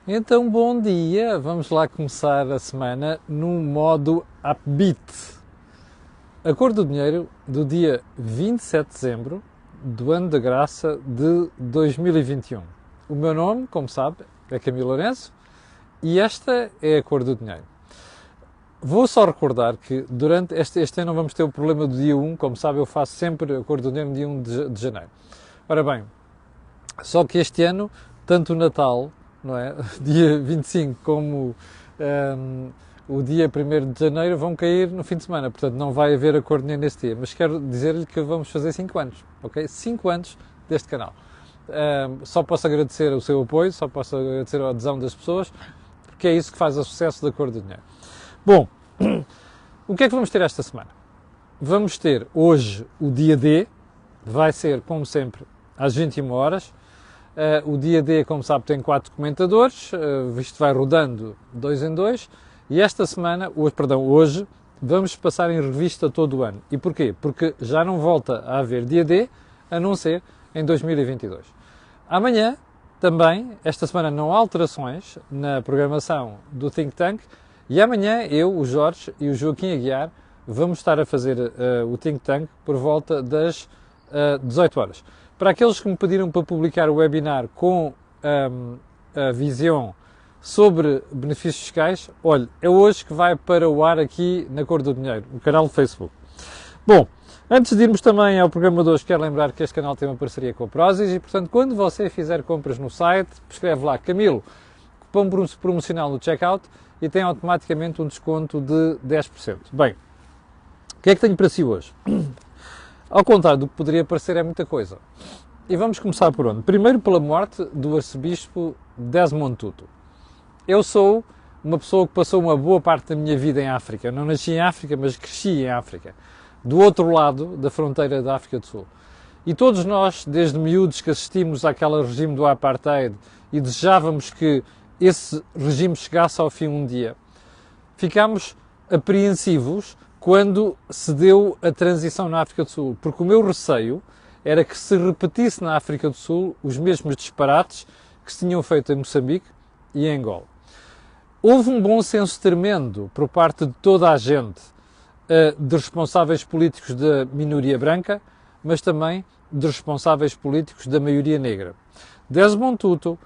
Então, bom dia! Vamos lá começar a semana no modo upbeat. A cor do dinheiro do dia 27 de dezembro do ano da graça de 2021. O meu nome, como sabe, é Camilo Lourenço e esta é a cor do dinheiro. Vou só recordar que durante este ano não vamos ter o problema do dia 1, como sabe, eu faço sempre a cor do dinheiro no dia 1 de janeiro. Ora bem, só que este ano, tanto o Natal, não é? Dia 25 como o dia 1º de janeiro vão cair no fim de semana, portanto não vai haver a cor de dinheiro nesse dia, mas quero dizer-lhe que vamos fazer 5 anos, ok? 5 anos deste canal. Só posso agradecer o seu apoio, só posso agradecer a adesão das pessoas, porque é isso que faz o sucesso da cor do dinheiro. Bom, o que é que vamos ter esta semana? Vamos ter hoje o dia D, vai ser, como sempre, às 21 horas. O dia D, como sabe, tem 4 comentadores, isto vai rodando 2 em 2, e esta semana, hoje, vamos passar em revista todo o ano. E porquê? Porque já não volta a haver dia D, a não ser em 2022. Amanhã, também, esta semana não há alterações na programação do Think Tank, e amanhã eu, o Jorge e o Joaquim Aguiar vamos estar a fazer o Think Tank por volta das 18 horas. Para aqueles que me pediram para publicar o webinar com a visão sobre benefícios fiscais, olha, é hoje que vai para o ar aqui na Cor do Dinheiro, no canal do Facebook. Bom, antes de irmos também ao programa de hoje, quero lembrar que este canal tem uma parceria com a Prozis e, portanto, quando você fizer compras no site, escreve lá Camilo, cupom promocional no checkout e tem automaticamente um desconto de 10%. Bem, o que é que tenho para si hoje? Ao contrário do que poderia parecer, é muita coisa. E vamos começar por onde? Primeiro pela morte do arcebispo Desmond Tutu. Eu sou uma pessoa que passou uma boa parte da minha vida em África. Não nasci em África, mas cresci em África. Do outro lado da fronteira da África do Sul. E todos nós, desde miúdos que assistimos àquele regime do Apartheid e desejávamos que esse regime chegasse ao fim um dia, ficámos apreensivos quando se deu a transição na África do Sul, porque o meu receio era que se repetisse na África do Sul os mesmos disparates que se tinham feito em Moçambique e em Angola. Houve um bom senso tremendo por parte de toda a gente, de responsáveis políticos da minoria branca, mas também de responsáveis políticos da maioria negra. Desmond Tutu,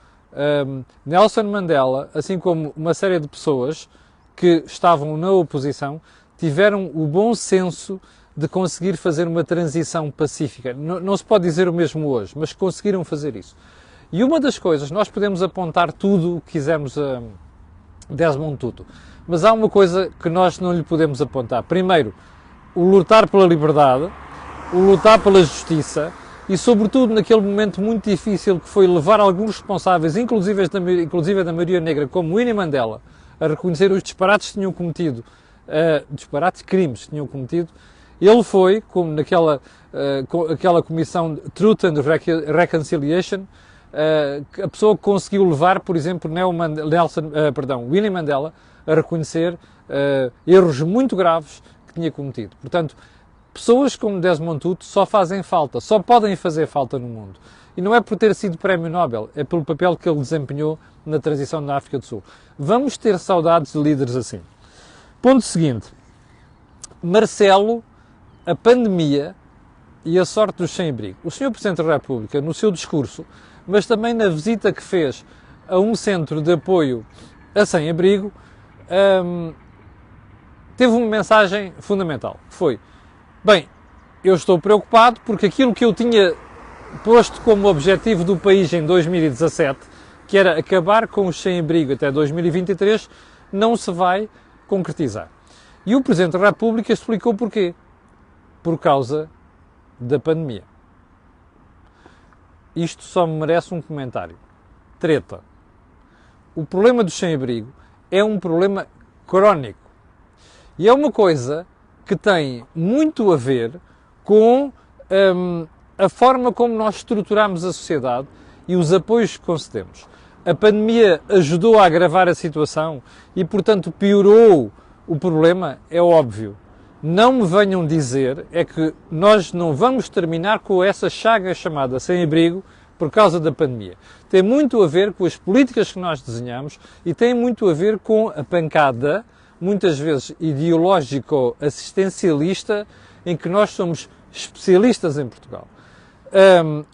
Nelson Mandela, assim como uma série de pessoas que estavam na oposição, tiveram o bom senso de conseguir fazer uma transição pacífica. Não se pode dizer o mesmo hoje, mas conseguiram fazer isso. E uma das coisas, nós podemos apontar tudo o que quisermos a Desmond Tutu, mas há uma coisa que nós não lhe podemos apontar. Primeiro, o lutar pela liberdade, o lutar pela justiça e, sobretudo, naquele momento muito difícil que foi levar alguns responsáveis, inclusive da maioria negra, como Winnie Mandela, a reconhecer os disparates que tinham cometido, crimes que tinham cometido. Ele foi, como aquela comissão de Truth and Reconciliation, a pessoa que conseguiu levar, por exemplo, Winnie Mandela a reconhecer erros muito graves que tinha cometido. Portanto, pessoas como Desmond Tutu só fazem falta, só podem fazer falta no mundo. E não é por ter sido Prémio Nobel, é pelo papel que ele desempenhou na transição na África do Sul. Vamos ter saudades de líderes assim. Ponto seguinte, Marcelo, a pandemia e a sorte dos sem-abrigo. O Sr. Presidente da República, no seu discurso, mas também na visita que fez a um centro de apoio a sem-abrigo, teve uma mensagem fundamental, que foi: bem, eu estou preocupado porque aquilo que eu tinha posto como objetivo do país em 2017, que era acabar com os sem-abrigo até 2023, não se vai concretizar. E o Presidente da República explicou porquê. Por causa da pandemia. Isto só merece um comentário. Treta. O problema dos sem-abrigo é um problema crónico. E é uma coisa que tem muito a ver com a forma como nós estruturamos a sociedade e os apoios que concedemos. A pandemia ajudou a agravar a situação e, portanto, piorou o problema, é óbvio. Não me venham dizer é que nós não vamos terminar com essa chaga chamada sem-abrigo por causa da pandemia. Tem muito a ver com as políticas que nós desenhamos e tem muito a ver com a pancada, muitas vezes ideológico-assistencialista, em que nós somos especialistas em Portugal.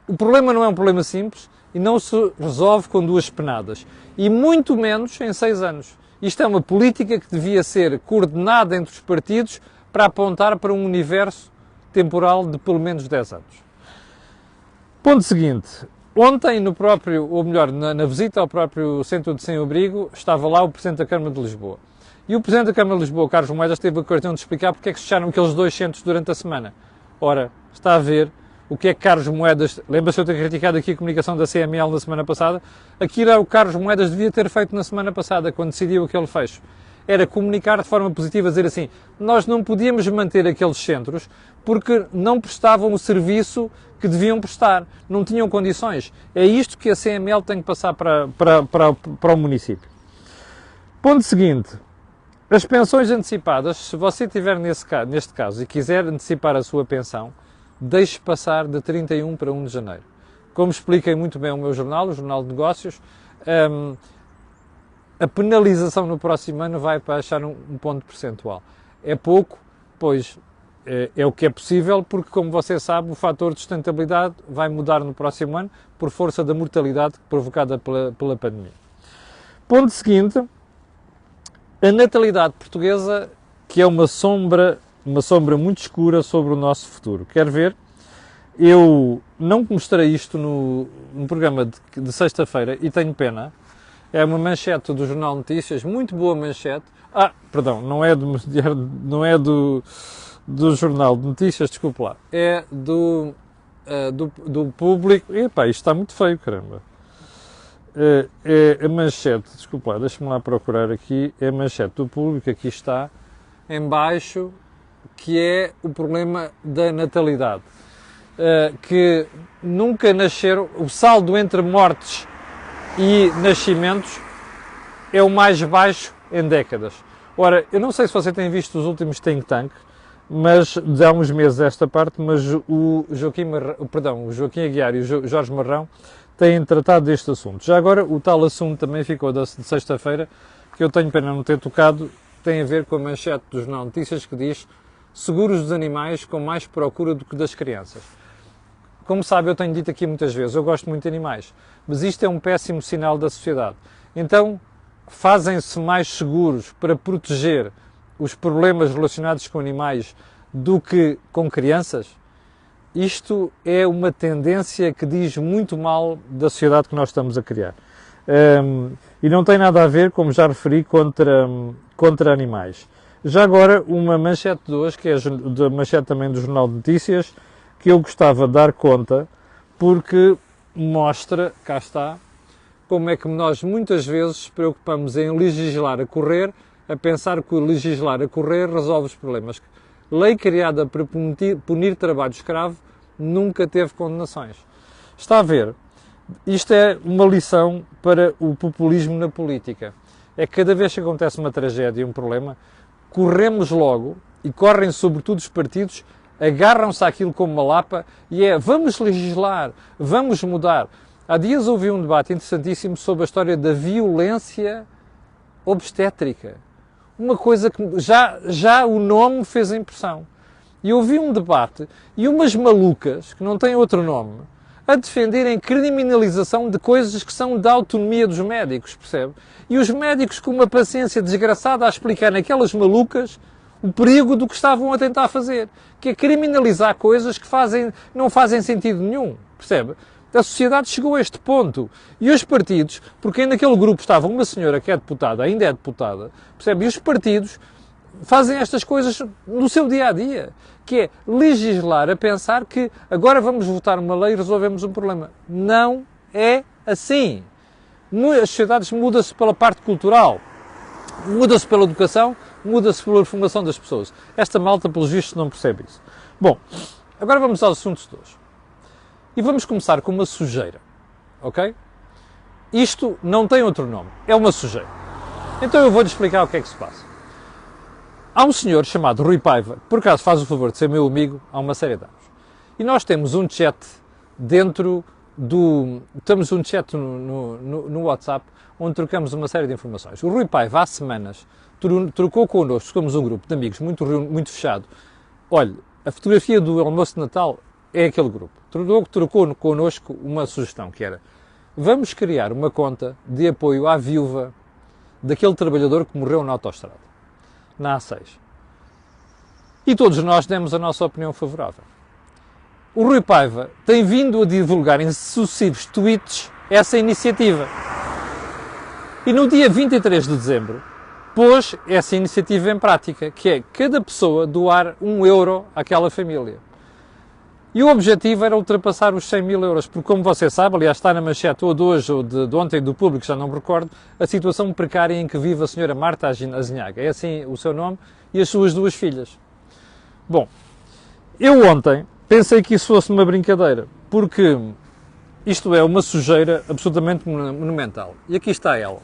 O problema não é um problema simples e não se resolve com 2 penadas. E muito menos em 6 anos. Isto é uma política que devia ser coordenada entre os partidos para apontar para um universo temporal de pelo menos 10 anos. Ponto seguinte. Ontem, no próprio, ou melhor, na visita ao próprio Centro de Sem-Abrigo, estava lá o Presidente da Câmara de Lisboa. E o Presidente da Câmara de Lisboa, Carlos Moedas, teve a questão de explicar porque é que se fecharam aqueles 2 centros durante a semana. Ora, está a ver o que é que Carlos Moedas, lembra-se eu ter criticado aqui a comunicação da CML na semana passada? Aquilo é o que Carlos Moedas devia ter feito na semana passada, quando decidiu aquele fecho. Era comunicar de forma positiva, dizer assim, nós não podíamos manter aqueles centros porque não prestavam o serviço que deviam prestar, não tinham condições. É isto que a CML tem que passar para o município. Ponto seguinte, as pensões antecipadas, se você estiver neste caso e quiser antecipar a sua pensão, deixe passar de 31 para 1 de janeiro. Como expliquei muito bem o meu jornal, o Jornal de Negócios, a penalização no próximo ano vai baixar um ponto percentual. É pouco, pois é o que é possível, porque, como você sabe, o fator de sustentabilidade vai mudar no próximo ano por força da mortalidade provocada pela pandemia. Ponto seguinte, a natalidade portuguesa, que é uma sombra muito escura sobre o nosso futuro. Quer ver? Eu não mostrei isto no programa de sexta-feira e tenho pena. É uma manchete do Jornal Notícias, muito boa manchete. Perdão, não é do Jornal de Notícias, desculpe lá. É do Público. Epá, isto está muito feio, caramba. É a manchete, desculpe lá, deixa-me lá procurar aqui. É a manchete do Público, aqui está, em baixo, que é o problema da natalidade. Que nunca nasceram, o saldo entre mortes e nascimentos é o mais baixo em décadas. Ora, eu não sei se você tem visto os últimos think tank, mas há uns meses esta parte, mas o Joaquim Aguiar e o Jorge Marrão têm tratado deste assunto. Já agora, o tal assunto também ficou de sexta-feira, que eu tenho pena não ter tocado, tem a ver com a manchete do Jornal Notícias que diz: seguros dos animais com mais procura do que das crianças. Como sabe, eu tenho dito aqui muitas vezes, eu gosto muito de animais, mas isto é um péssimo sinal da sociedade. Então, fazem-se mais seguros para proteger os problemas relacionados com animais do que com crianças? Isto é uma tendência que diz muito mal da sociedade que nós estamos a criar. E não tem nada a ver, como já referi, contra animais. Já agora, uma manchete de hoje, que é a manchete também do Jornal de Notícias, que eu gostava de dar conta, porque mostra, cá está, como é que nós muitas vezes nos preocupamos em legislar a correr, a pensar que o legislar a correr resolve os problemas. Lei criada para punir trabalho escravo nunca teve condenações. Está a ver? Isto é uma lição para o populismo na política. É que cada vez que acontece uma tragédia, um problema, corremos logo, e correm sobretudo os partidos, agarram-se àquilo como uma lapa e vamos legislar, vamos mudar. Há dias ouvi um debate interessantíssimo sobre a história da violência obstétrica. Uma coisa que já o nome fez a impressão. E ouvi um debate e umas malucas, que não têm outro nome, a defenderem criminalização de coisas que são da autonomia dos médicos, percebe? E os médicos com uma paciência desgraçada a explicar naquelas malucas o perigo do que estavam a tentar fazer, que é criminalizar coisas que não fazem sentido nenhum, percebe? A sociedade chegou a este ponto. E os partidos, porque naquele grupo estava uma senhora que é deputada, ainda é deputada, percebe? E os partidos fazem estas coisas no seu dia-a-dia, que é legislar a pensar que agora vamos votar uma lei e resolvemos um problema. Não é assim. As sociedades mudam-se pela parte cultural, muda-se pela educação, muda-se pela formação das pessoas. Esta malta, pelos vistos, não percebe isso. Bom, agora vamos aos assuntos de hoje. E vamos começar com uma sujeira, ok? Isto não tem outro nome, é uma sujeira. Então eu vou-lhe explicar o que é que se passa. Há um senhor chamado Rui Paiva, que por acaso faz o favor de ser meu amigo há uma série de anos. E nós temos um chat dentro Temos um chat no WhatsApp onde trocamos uma série de informações. O Rui Paiva, há semanas, trocou connosco, somos um grupo de amigos muito fechado. Olha, a fotografia do almoço de Natal é aquele grupo. Trocou connosco uma sugestão que era: vamos criar uma conta de apoio à viúva daquele trabalhador que morreu na autoestrada, na A6. E todos nós demos a nossa opinião favorável. O Rui Paiva tem vindo a divulgar em sucessivos tweets essa iniciativa. E no dia 23 de dezembro pôs essa iniciativa em prática, que é cada pessoa doar €1 àquela família. E o objetivo era ultrapassar os 100 mil euros, porque como você sabe, aliás está na manchete ou de hoje ou de ontem do Público, já não me recordo, a situação precária em que vive a senhora Marta Azinhaga. É assim o seu nome e as suas 2 filhas. Bom, eu ontem pensei que isso fosse uma brincadeira, porque isto é uma sujeira absolutamente monumental. E aqui está ela.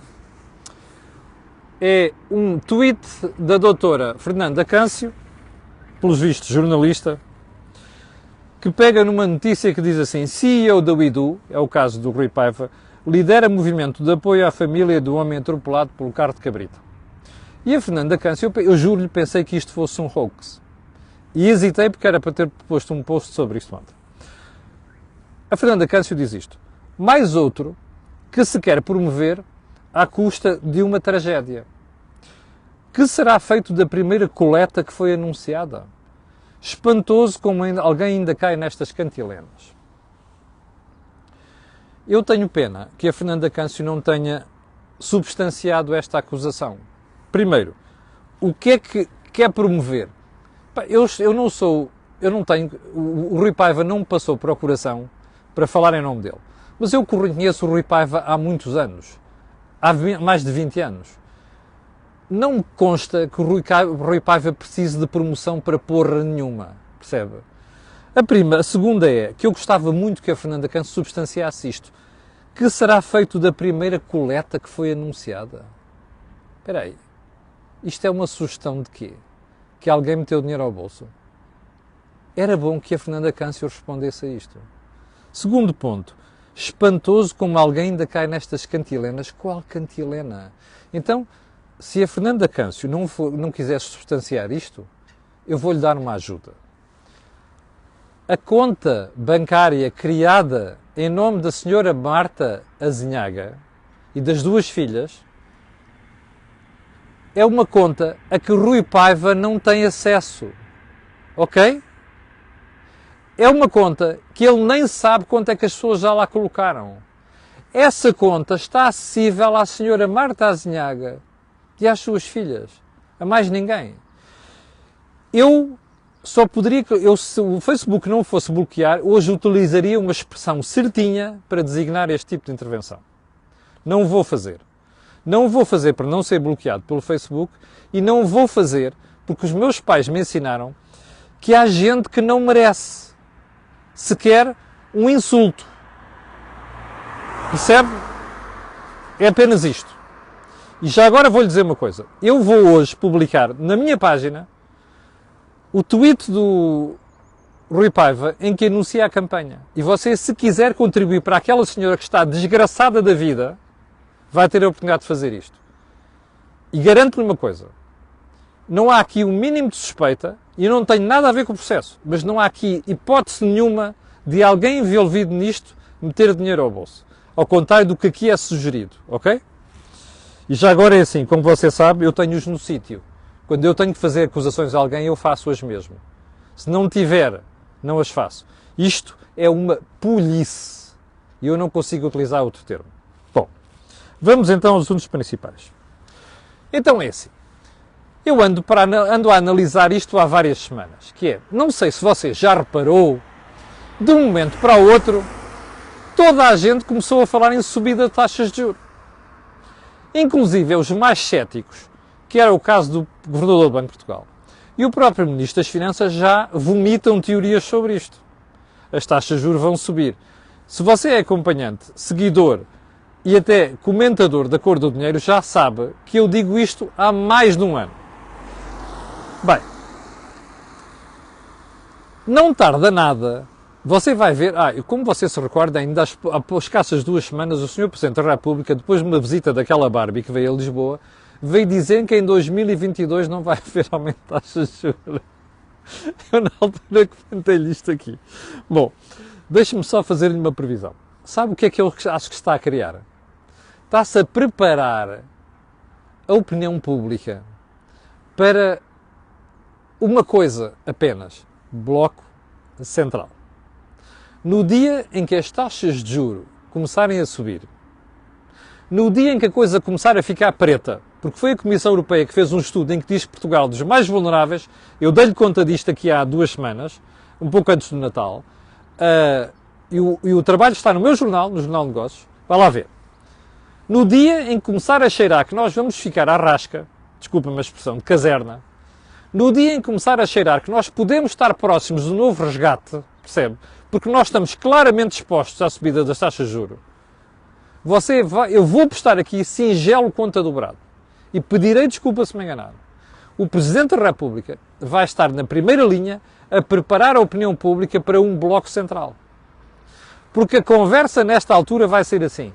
É um tweet da doutora Fernanda Câncio, pelos vistos jornalista, que pega numa notícia que diz assim: CEO da WeDo, é o caso do Rui Paiva, lidera movimento de apoio à família do homem atropelado pelo carro de cabrito. E a Fernanda Câncio, eu juro-lhe, pensei que isto fosse um hoax. E hesitei porque era para ter posto um post sobre isto ontem. A Fernanda Câncio diz isto: mais outro que se quer promover à custa de uma tragédia. Que será feito da primeira coleta que foi anunciada? Espantoso como alguém ainda cai nestas cantilenas. Eu tenho pena que a Fernanda Câncio não tenha substanciado esta acusação. Primeiro, o que é que quer promover? Eu não tenho, o Rui Paiva não me passou procuração para falar em nome dele. Mas eu conheço o Rui Paiva há muitos anos. Há mais de 20 anos. Não me consta que o Rui Paiva precise de promoção para porra nenhuma, percebe? A segunda é que eu gostava muito que a Fernanda Câncio substanciasse isto. Que será feito da primeira coleta que foi anunciada? Espera aí, isto é uma sugestão de quê? Que alguém meteu dinheiro ao bolso? Era bom que a Fernanda Câncio respondesse a isto. Segundo ponto, espantoso como alguém ainda cai nestas cantilenas. Qual cantilena? Então, se a Fernanda Câncio não quiser substanciar isto, eu vou-lhe dar uma ajuda. A conta bancária criada em nome da senhora Marta Azinhaga e das 2 filhas é uma conta a que Rui Paiva não tem acesso. Ok? É uma conta que ele nem sabe quanto é que as pessoas já lá colocaram. Essa conta está acessível à senhora Marta Azinhaga e às suas filhas, a mais ninguém. Eu só poderia, se o Facebook não fosse bloquear, hoje utilizaria uma expressão certinha para designar este tipo de intervenção. Não vou fazer. Não vou fazer para não ser bloqueado pelo Facebook e não vou fazer porque os meus pais me ensinaram que há gente que não merece sequer um insulto. Percebe? É apenas isto. E já agora vou-lhe dizer uma coisa. Eu vou hoje publicar na minha página o tweet do Rui Paiva em que anuncia a campanha. E você, se quiser contribuir para aquela senhora que está desgraçada da vida, vai ter a oportunidade de fazer isto. E garanto-lhe uma coisa. Não há aqui o mínimo de suspeita, e eu não tenho nada a ver com o processo, mas não há aqui hipótese nenhuma de alguém envolvido nisto meter dinheiro ao bolso. Ao contrário do que aqui é sugerido, ok? E já agora é assim, como você sabe, eu tenho-os no sítio. Quando eu tenho que fazer acusações a alguém, eu faço-as mesmo. Se não tiver, não as faço. Isto é uma polícia. E eu não consigo utilizar outro termo. Bom, vamos então aos assuntos principais. Então é assim. Eu ando a analisar isto há várias semanas. Que é, não sei se você já reparou, de um momento para o outro, toda a gente começou a falar em subida de taxas de juros. Inclusive os mais céticos, que era o caso do Governador do Banco de Portugal. E o próprio Ministro das Finanças já vomitam teorias sobre isto. As taxas de juros vão subir. Se você é acompanhante, seguidor e até comentador da Cor do Dinheiro, já sabe que eu digo isto há mais de um ano. Bem, não tarda nada Você vai ver, como você se recorda, ainda há escassas 2 semanas, o Sr. Presidente da República, depois de uma visita daquela Barbie que veio a Lisboa, veio dizer que em 2022 não vai haver aumento de taxas de juros. Eu na altura comentei-lhe isto aqui. Bom, deixe-me só fazer-lhe uma previsão. Sabe o que é que eu acho que está a criar? Está-se a preparar a opinião pública para uma coisa apenas: Bloco Central. No dia em que as taxas de juro começarem a subir, no dia em que a coisa começar a ficar preta, porque foi a Comissão Europeia que fez um estudo em que diz que Portugal é dos mais vulneráveis, eu dei-lhe conta disto aqui há 2 semanas, um pouco antes do Natal, e o trabalho está no meu jornal, no Jornal de Negócios, vai lá ver. No dia em que começar a cheirar que nós vamos ficar à rasca, desculpa-me a expressão, de caserna, no dia em que começar a cheirar que nós podemos estar próximos do novo resgate, percebe? Porque nós estamos claramente expostos à subida das taxas de juros, eu vou postar aqui singelo conta dobrado e pedirei desculpa se me enganar. O Presidente da República vai estar na primeira linha a preparar a opinião pública para um bloco central. Porque a conversa nesta altura vai ser assim: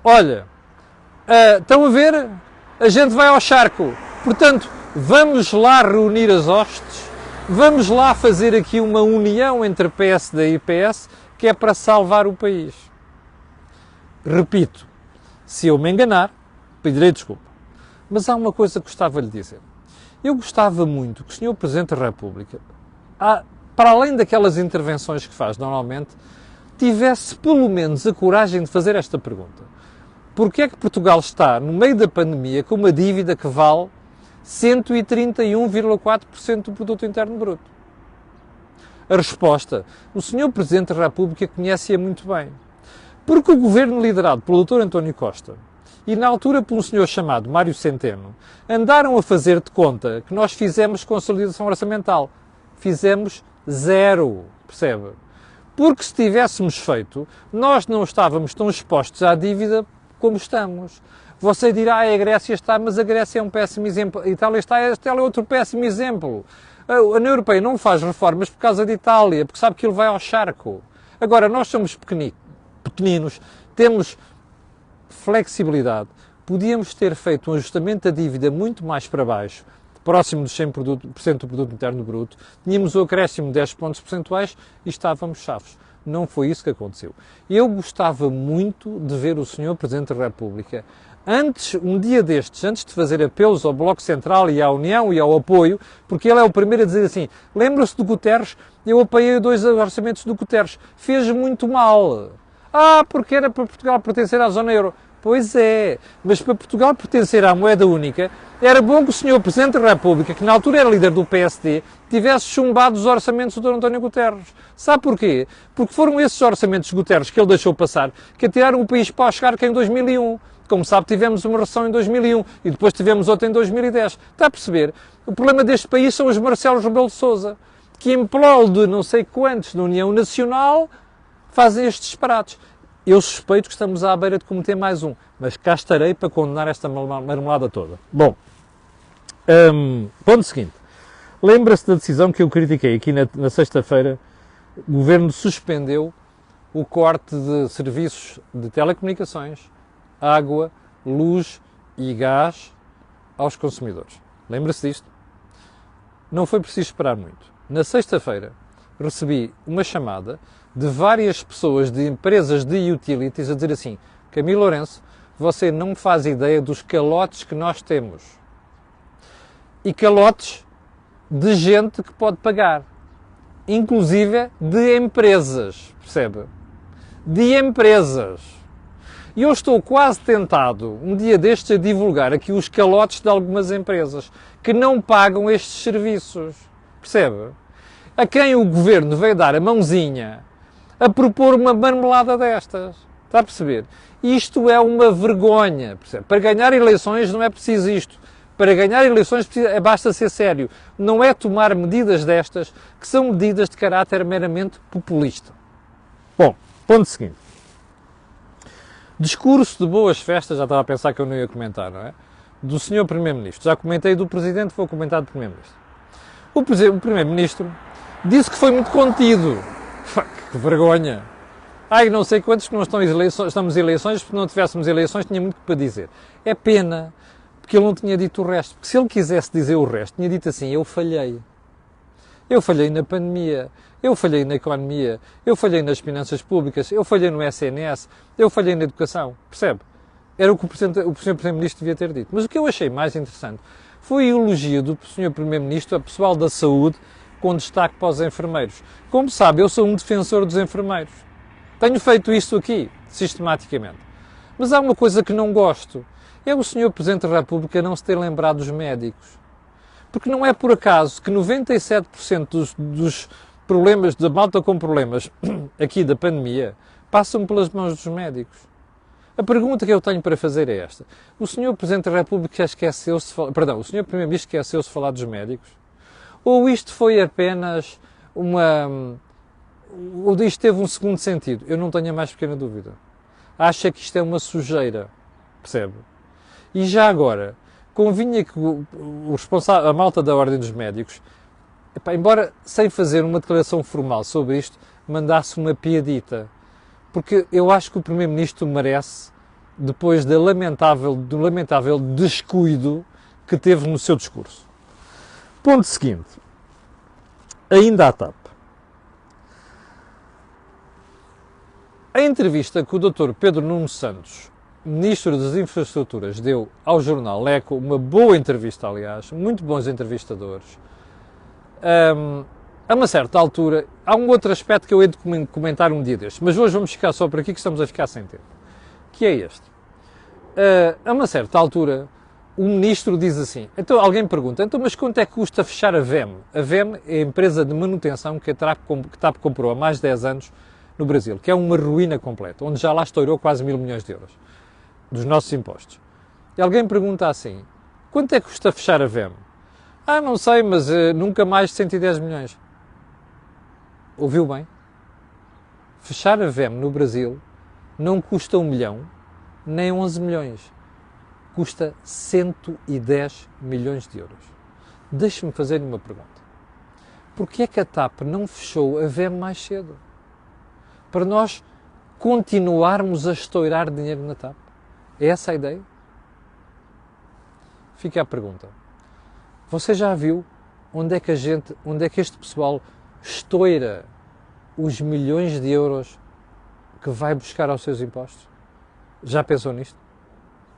olha, estão a ver? A gente vai ao charco. Portanto, vamos lá reunir as hostes, vamos lá fazer aqui uma união entre PSD e PS, que é para salvar o país. Repito, se eu me enganar, pedirei desculpa. Mas há uma coisa que gostava de lhe dizer. Eu gostava muito que o Sr. Presidente da República, para além daquelas intervenções que faz normalmente, tivesse pelo menos a coragem de fazer esta pergunta. Porquê é que Portugal está, no meio da pandemia, com uma dívida que vale 131,4% do produto interno bruto? A resposta, o Sr. Presidente da República conhece-a muito bem. Porque o governo liderado pelo Dr. António Costa e na altura por um senhor chamado Mário Centeno andaram a fazer de conta que nós fizemos consolidação orçamental. Fizemos 0, percebe? Porque se tivéssemos feito, nós não estávamos tão expostos à dívida como estamos. Você dirá, a Grécia está, mas a Grécia é um péssimo exemplo. A Itália está, a Itália é outro péssimo exemplo. A União Europeia não faz reformas por causa de Itália, porque sabe que ele vai ao charco. Agora, nós somos pequeninos, temos flexibilidade. Podíamos ter feito um ajustamento da dívida muito mais para baixo, próximo dos 100% do produto interno bruto, tínhamos o acréscimo de 10 pontos percentuais e estávamos chaves. Não foi isso que aconteceu. Eu gostava muito de ver o Sr. Presidente da República, um dia destes, antes de fazer apelos ao Bloco Central e à União e ao apoio, porque ele é o primeiro a dizer assim: lembra-se do Guterres? Eu apoiei 2 orçamentos do Guterres. Fez muito mal. Porque era para Portugal pertencer à zona euro. Pois é, mas para Portugal pertencer à moeda única, era bom que o Sr. Presidente da República, que na altura era líder do PSD, tivesse chumbado os orçamentos do Dr. António Guterres. Sabe porquê? Porque foram esses orçamentos de Guterres que ele deixou passar que atiraram o país para o escarco em 2001. Como sabe, tivemos uma recessão em 2001 e depois tivemos outra em 2010. Está a perceber? O problema deste país são os Marcelo Rebelo de Sousa, que em prol de não sei quantos na União Nacional fazem estes disparates. Eu suspeito que estamos à beira de cometer mais um, mas cá estarei para condenar esta marmelada toda. Bom, ponto seguinte. Lembra-se da decisão que eu critiquei aqui na sexta-feira? O Governo suspendeu o corte de serviços de telecomunicações, água, luz e gás aos consumidores. Lembra-se disto? Não foi preciso esperar muito. Na sexta-feira recebi uma chamada de várias pessoas de empresas de utilities a dizer assim: Camilo Lourenço, você não faz ideia dos calotes que nós temos. E calotes de gente que pode pagar. Inclusive de empresas, percebe? De empresas. E eu estou quase tentado, um dia destes, a divulgar aqui os calotes de algumas empresas que não pagam estes serviços. Percebe? A quem o governo veio dar a mãozinha a propor uma marmelada destas. Está a perceber? Isto é uma vergonha. Percebe? Para ganhar eleições não é preciso isto. Para ganhar eleições basta ser sério. Não é tomar medidas destas, que são medidas de caráter meramente populista. Bom, ponto seguinte. Discurso de boas festas, já estava a pensar que eu não ia comentar, não é? Do Sr. Primeiro-Ministro. Já comentei do Presidente, vou comentar do Primeiro-Ministro. O Primeiro-Ministro disse que foi muito contido. Que vergonha! Ai, não sei quantos que não estamos em eleições, porque se não tivéssemos eleições tinha muito para dizer. É pena, porque ele não tinha dito o resto. Porque se ele quisesse dizer o resto, tinha dito assim, eu falhei. Eu falhei na pandemia, eu falhei na economia, eu falhei nas finanças públicas, eu falhei no SNS, eu falhei na educação. Percebe? Era o que o Sr. Primeiro-Ministro devia ter dito. Mas o que eu achei mais interessante foi a elogio do Sr. Primeiro-Ministro a pessoal da saúde, com destaque para os enfermeiros. Como sabe, eu sou um defensor dos enfermeiros. Tenho feito isto aqui, sistematicamente. Mas há uma coisa que não gosto. É o Sr. Presidente da República não se ter lembrado dos médicos. Porque não é por acaso que 97% dos problemas, da malta com problemas aqui da pandemia, passam pelas mãos dos médicos. A pergunta que eu tenho para fazer é esta. O Sr. Presidente da República esqueceu-se de falar, perdão, o Sr. Primeiro-Ministro esqueceu-se de falar dos médicos? Ou isto foi apenas ou isto teve um segundo sentido? Eu não tenho a mais pequena dúvida. Acha que isto é uma sujeira, percebe? E já agora, convinha que o responsável, a malta da Ordem dos Médicos, embora sem fazer uma declaração formal sobre isto, mandasse uma piadita. Porque eu acho que o Primeiro-Ministro merece, depois do lamentável descuido que teve no seu discurso. Ponto seguinte. Ainda à TAP. A entrevista que o Dr. Pedro Nuno Santos, Ministro das Infraestruturas, deu ao jornal Eco, uma boa entrevista, aliás, muito bons entrevistadores, a uma certa altura, há um outro aspecto que eu hei de comentar um dia destes, mas hoje vamos ficar só por aqui que estamos a ficar sem tempo, que é este. A uma certa altura, o Ministro diz assim, então alguém pergunta, então mas quanto é que custa fechar a VEM? A VEM é a empresa de manutenção que a TAP comprou há mais de 10 anos no Brasil, que é uma ruína completa, onde já lá estourou quase 1.000 milhões de euros dos nossos impostos. E alguém pergunta assim, quanto é que custa fechar a VEM? Ah, não sei, mas nunca mais de 110 milhões. Ouviu bem? Fechar a VEM no Brasil não custa 1 milhão, nem 11 milhões. Custa 110 milhões de euros. Deixe-me fazer-lhe uma pergunta. Porquê é que a TAP não fechou a VEM mais cedo? Para nós continuarmos a estourar dinheiro na TAP? É essa a ideia? Fica a pergunta. Você já viu onde é que este pessoal estoura os milhões de euros que vai buscar aos seus impostos? Já pensou nisto?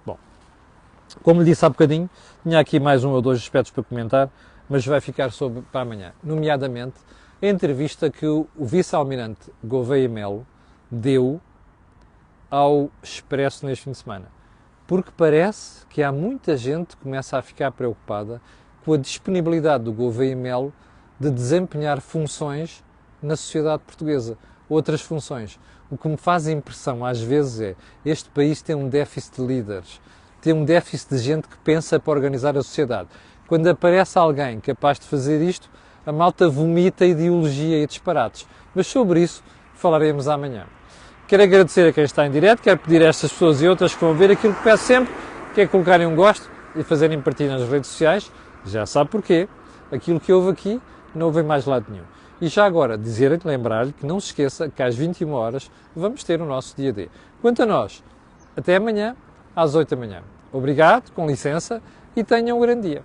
Bom, como lhe disse há bocadinho, tinha aqui mais 1 ou 2 aspectos para comentar, mas vai ficar para amanhã. Nomeadamente, a entrevista que o vice-almirante Gouveia Melo deu ao Expresso neste fim de semana. Porque parece que há muita gente que começa a ficar preocupada com a disponibilidade do Gouveia Melo de desempenhar funções na sociedade portuguesa. Outras funções. O que me faz impressão às vezes é este país tem um déficit de líderes, tem um déficit de gente que pensa para organizar a sociedade. Quando aparece alguém capaz de fazer isto, a malta vomita ideologia e disparates. Mas sobre isso falaremos amanhã. Quero agradecer a quem está em direto, quero pedir a estas pessoas e outras que vão ver aquilo que peço sempre, que é colocarem um gosto e fazerem partilha nas redes sociais. Já sabe porquê. Aquilo que houve aqui não houve em mais lado nenhum. E já agora, lembrar-lhe que não se esqueça que às 21 horas vamos ter o nosso dia D. Quanto a nós, até amanhã, às 8 da manhã. Obrigado, com licença, e tenham um grande dia.